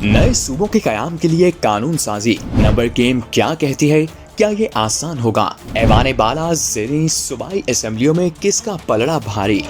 नए सूबों के कयाम के लिए कानून साजी नंबर गेम क्या कहती है? क्या ये आसान होगा? ऐवान बाला ज़ेरी सूबाई असेंबलियों में किसका पलड़ा भारी?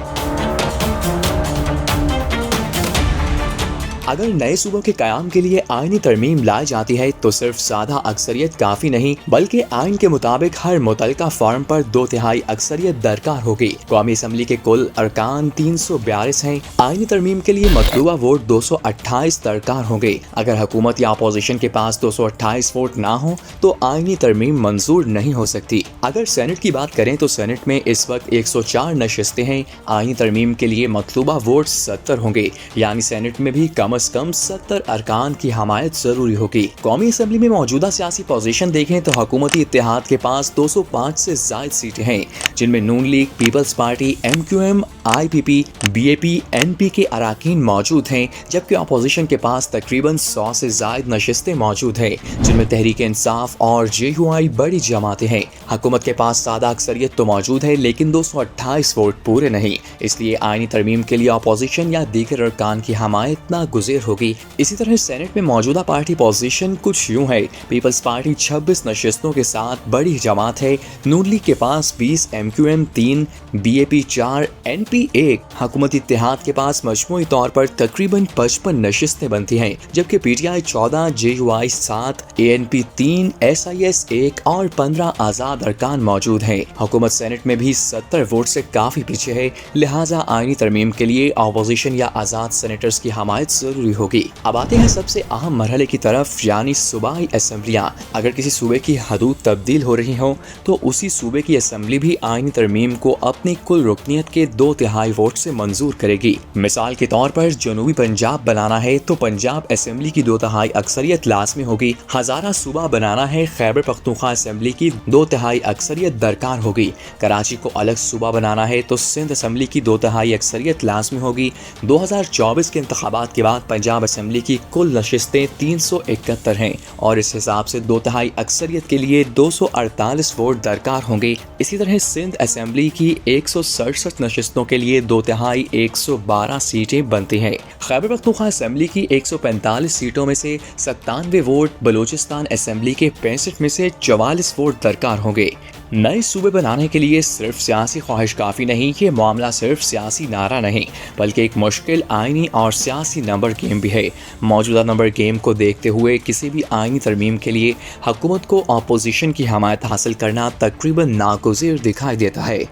अगर नए सूबों के कयाम के लिए आईनी तरमीम लाई जाती है तो सिर्फ सादा अक्सरियत काफी नहीं, बल्कि आइन के मुताबिक हर मुतलका फॉर्म पर 2/3 अक्सरियत दरकार होगी। कौमी असम्बली के कुल अरकान 342 हैं। आईनी तरमीम के लिए मतलूबा वोट 228 दरकार होंगे। अगर हुकूमत या अपोजिशन के पास 228 वोट ना हो तो आईनी तरमीम मंजूर नहीं हो सकती। अगर सेनेट की बात करें तो सेनेट में इस वक्त 104 नशिस्तें हैं। आईनी तरमीम के लिए मतलूबा वोट 70 होंगे, यानी सेनेट में भी कम 70 अरकान की हमायत जरूरी होगी। कौमी असम्बली में मौजूदा सियासी पोजीशन देखें तो हुकूमती इत्तेहाद के पास 205 से जायद सीटें हैं, जिनमें नून league, people's party, MQM, IPP, BAP, NP के अराकीन मौजूद हैं, जबकि अपोजिशन के पास तकरीबन 100 से जायद नशिस्तें मौजूद हैं, जिनमें तहरीक इंसाफ और JUI बड़ी जमातें हैं। हुकूमत के पास सादा अक्सरियत तो मौजूद है, लेकिन 228 वोट पूरे नहीं, इसलिए आईनी तरमीम के लिए अपोजिशन या दीगर अरकान की हमायत ना गुज़र होगी। इसी तरह सेनेट में मौजूदा पार्टी पोजीशन कुछ यूं है। पीपल्स पार्टी 26 नशिस्तों के साथ बड़ी जमात है। नून लीग के पास 20, MQM 3, BAP 4, NP 1। हुकूमती इत्तेहाद के पास मजमूई तौर पर तकरीबन 55 नशिस्तें बनती हैं, जबकि PTI 14, JUI 7, ANP 3, SIS 1 और 15 आज़ाद अरकान मौजूद हैं। हुकूमत सेनेट में भी 70 वोट से काफी पीछे है, लिहाजा आईनी तरमीम के लिए अपोजिशन या आज़ाद सेनेटर्स की हमायत जरूरी होगी। अब आते हैं सबसे अहम मरहले की तरफ, यानी सूबाई असेंबलियां। अगर किसी सूबे की हदूद तब्दील हो रही हो तो उसी सूबे की असेंबली भी आईनी तरमीम को अपनी कुल रुकनियत के 2/3 वोट से मंजूर करेगी। मिसाल के तौर पर जनूबी पंजाब बनाना है तो पंजाब असेंबली की 2/3 अक्सरियत लाजमी होगी। हजारा सूबा बनाना है, खैबर पख्तूनख्वा असेंबली की 2/3 अक्सरियत दरकार होगी। कराची को अलग सूबा बनाना है तो सिंध असेंबली की 2/3 अक्सरियत लाजमी होगी। 2024 के इंतखाबात के बाद पंजाब असेंबली की कुल नशिस्तें 371 हैं और इस हिसाब से 2/3 अक्सरियत के लिए 248 वोट दरकार होंगे। इसी तरह सिंध असेंबली की 167 नशिस्तों के लिए 2/3 112 सीटें बनती हैं। खैबर पख्तूनख्वा असेंबली की 145 सीटों में से 97 वोट, बलूचिस्तान असेंबली के 65 में से 44 वोट दरकार होंगे। नए सूबे बनाने के लिए सिर्फ सियासी ख्वाहिश काफ़ी नहीं। ये मामला सिर्फ सियासी नारा नहीं, बल्कि एक मुश्किल आइनी और सियासी नंबर गेम भी है। मौजूदा नंबर गेम को देखते हुए किसी भी आइनी तरमीम के लिए हुकूमत को अपोजिशन की हमायत हासिल करना तकरीबन नागुज़ीर दिखाई देता है।